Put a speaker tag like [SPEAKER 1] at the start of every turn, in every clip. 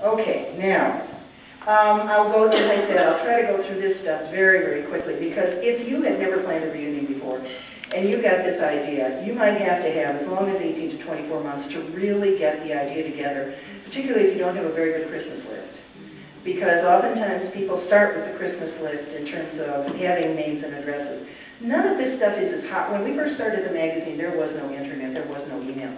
[SPEAKER 1] Okay, now, I'll go, as I said, I'll try to go through this stuff very, very quickly, because if you had never planned a reunion before, and you got this idea, you might have to have as long as 18 to 24 months to really get the idea together, particularly if you don't have a very good Christmas list. Because oftentimes people start with the Christmas list in terms of having names and addresses. None of this stuff is as hot. When we first started the magazine, there was no internet, there was no email.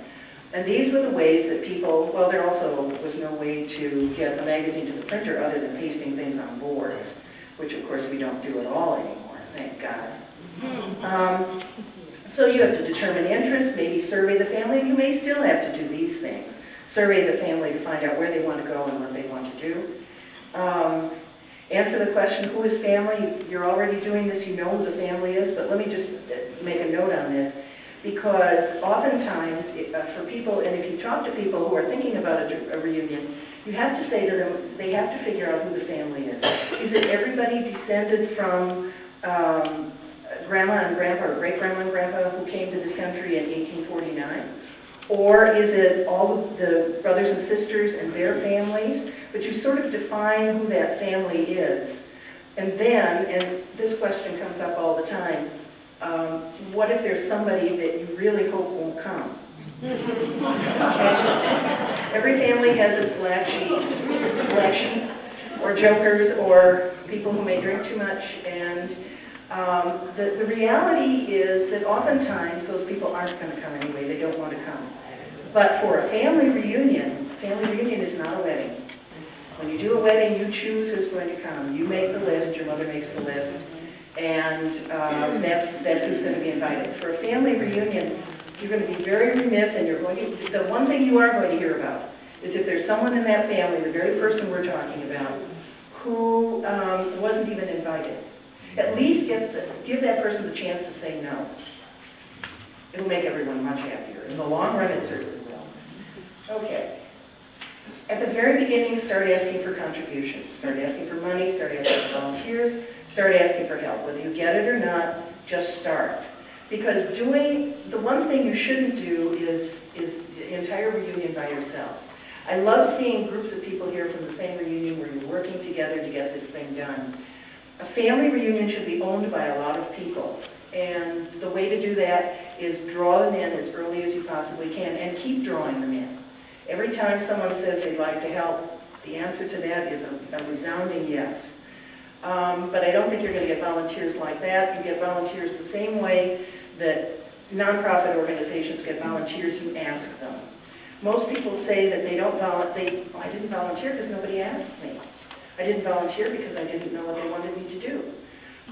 [SPEAKER 1] And these were the ways that people, well, there also was no way to get a magazine to the printer other than pasting things on boards, which of course we don't do at all anymore, thank God. So you have to determine interest, maybe survey the family. You may still have to do these things. Survey the family to find out where they want to go and what they want to do. Answer the question, who is family? You're already doing this, you know who the family is, but let me just make a note on this. Because oftentimes, for people, and if you talk to people who are thinking about a reunion, you have to say to them, they have to figure out who the family is. Is it everybody descended from grandma and grandpa, or great-grandma and grandpa who came to this country in 1849? Or is it all of the brothers and sisters and their families? But you sort of define who that family is. And then, and this question comes up all the time, what if there's somebody that you really hope won't come? Every family has its black sheep, or jokers, or people who may drink too much, and the reality is that oftentimes those people aren't going to come anyway, they don't want to come. But for a family reunion is not a wedding. When you do a wedding, you choose who's going to come. You make the list, your mother makes the list, and that's who's going to be invited. For a family reunion, you're going to be very remiss, and the one thing you are going to hear about is if there's someone in that family, the very person we're talking about, who wasn't even invited. At least give that person the chance to say no. It'll make everyone much happier. In the long run, it certainly will. Okay. At the very beginning, start asking for contributions. Start asking for money, start asking for volunteers, start asking for help. Whether you get it or not, just start. Because the one thing you shouldn't do is the entire reunion by yourself. I love seeing groups of people here from the same reunion where you're working together to get this thing done. A family reunion should be owned by a lot of people. And the way to do that is draw them in as early as you possibly can and keep drawing them in. Every time someone says they'd like to help, the answer to that is a resounding yes. But I don't think you're going to get volunteers like that. You get volunteers the same way that nonprofit organizations get volunteers, you ask them. Most people say that they don't I didn't volunteer because nobody asked me. I didn't volunteer because I didn't know what they wanted me to do.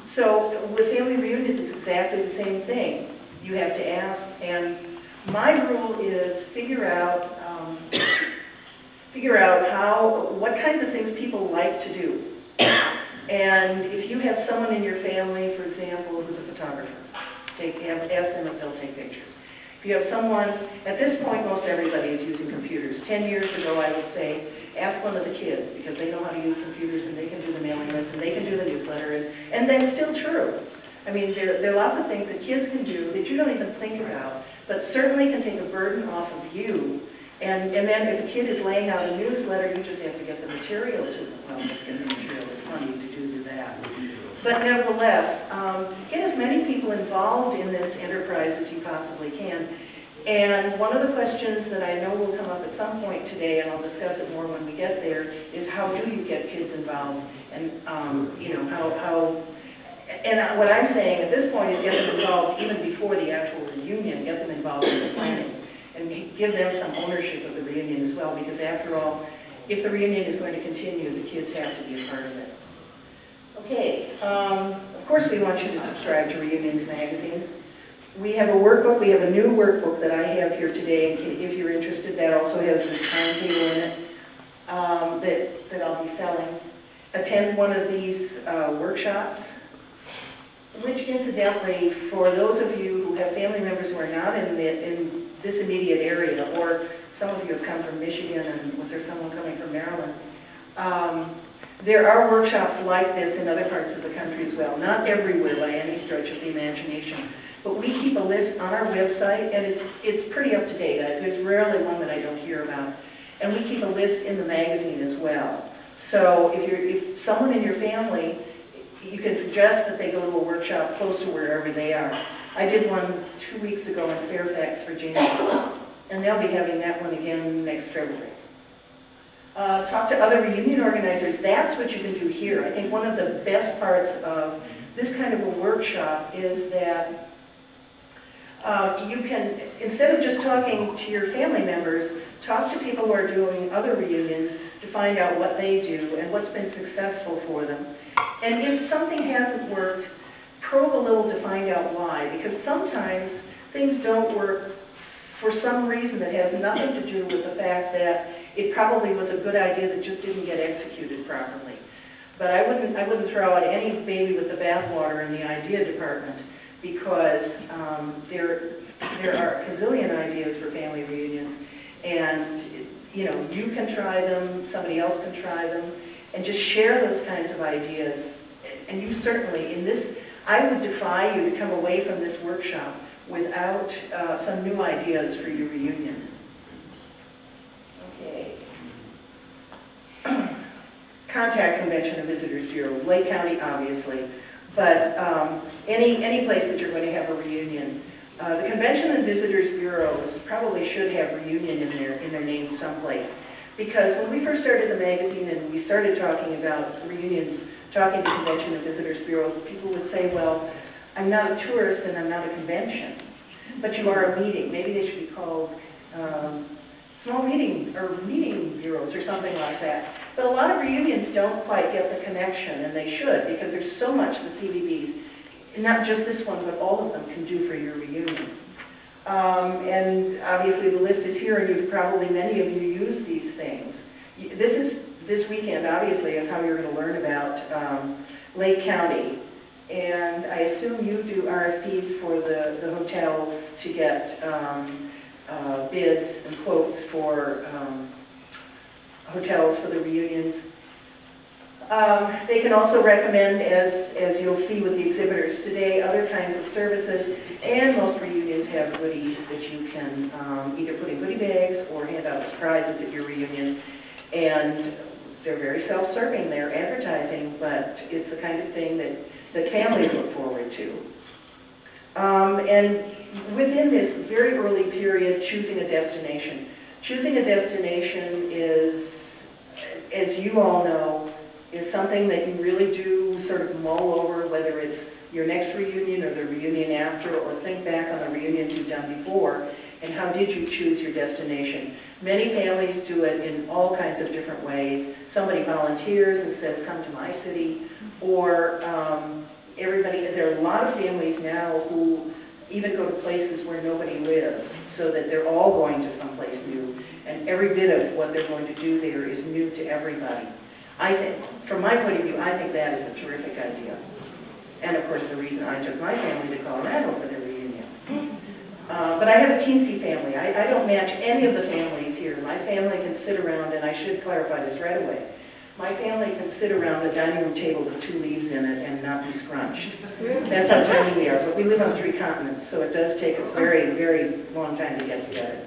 [SPEAKER 1] So with family reunions, it's exactly the same thing. You have to ask, and my rule is figure out what kinds of things people like to do. And if you have someone in your family, for example, who's a photographer, ask them if they'll take pictures. If you have someone, at this point most everybody is using computers. 10 years ago I would say, ask one of the kids, because they know how to use computers and they can do the mailing list and they can do the newsletter, and that's still true. I mean, there are lots of things that kids can do that you don't even think about, but certainly can take a burden off of you. And then if a kid is laying out a newsletter, you just have to get the material to them. Well, just get the material, there's plenty to do that. But nevertheless, get as many people involved in this enterprise as you possibly can. And one of the questions that I know will come up at some point today, and I'll discuss it more when we get there, is how do you get kids involved? And you know, and what I'm saying at this point is get them involved even before the actual reunion, get them involved in the planning, and give them some ownership of the reunion as well, because after all, if the reunion is going to continue, the kids have to be a part of it. Okay, of course we want you to subscribe to Reunions Magazine. We have a workbook, we have a new workbook that I have here today, if you're interested. That also has this timetable in it that I'll be selling. Attend one of these workshops, which incidentally, for those of you who have family members who are not in this immediate area, or some of you have come from Michigan, and was there someone coming from Maryland? There are workshops like this in other parts of the country as well. Not everywhere by any stretch of the imagination. But we keep a list on our website, and it's pretty up to date. There's rarely one that I don't hear about. And we keep a list in the magazine as well. So if someone in your family, you can suggest that they go to a workshop close to wherever they are. I did one 2 weeks ago in Fairfax, Virginia, and they'll be having that one again next February. Talk to other reunion organizers. That's what you can do here. I think one of the best parts of this kind of a workshop is that you can, instead of just talking to your family members, talk to people who are doing other reunions to find out what they do and what's been successful for them. And if something hasn't worked, probe a little to find out why, because sometimes things don't work for some reason that has nothing to do with the fact that it probably was a good idea that just didn't get executed properly. But I wouldn't throw out any baby with the bathwater in the idea department, because there are a gazillion ideas for family reunions, and you know, you can try them, somebody else can try them, and just share those kinds of ideas. And you certainly, in this, I would defy you to come away from this workshop without some new ideas for your reunion. Okay. Contact Convention and Visitors Bureau, Lake County obviously, but any place that you're going to have a reunion. The Convention and Visitors Bureaus probably should have reunion in their name someplace. Because when we first started the magazine and we started talking about reunions, talking to Convention and Visitors Bureau, people would say, well, I'm not a tourist and I'm not a convention, but you are a meeting. Maybe they should be called small meeting or meeting bureaus or something like that. But a lot of reunions don't quite get the connection, and they should, because there's so much the CVBs, not just this one, but all of them can do for your reunion. And obviously the list is here, and many of you use these things. This weekend, obviously, is how you're going to learn about Lake County. And I assume you do RFPs for the hotels to get bids and quotes for hotels for the reunions. They can also recommend, as you'll see with the exhibitors today, other kinds of services, and most reunions have goodies that you can either put in goodie bags or hand out as prizes at your reunion. And they're very self-serving, they're advertising, but it's the kind of thing that families look forward to. And within this very early period, choosing a destination. Choosing a destination is, as you all know, is something that you really do sort of mull over, whether it's your next reunion or the reunion after, or think back on the reunions you've done before, and how did you choose your destination. Many families do it in all kinds of different ways. Somebody volunteers and says, come to my city, or there are a lot of families now who even go to places where nobody lives, so that they're all going to someplace new, and every bit of what they're going to do there is new to everybody. I think, from my point of view, I think that is a terrific idea. And of course the reason I took my family to Colorado for their reunion. But I have a teensy family. I don't match any of the families here. My family can sit around, and I should clarify this right away, my family can sit around a dining room table with 2 leaves in it and not be scrunched. That's how tiny we are, but we live on 3 continents, so it does take us very, very long time to get together.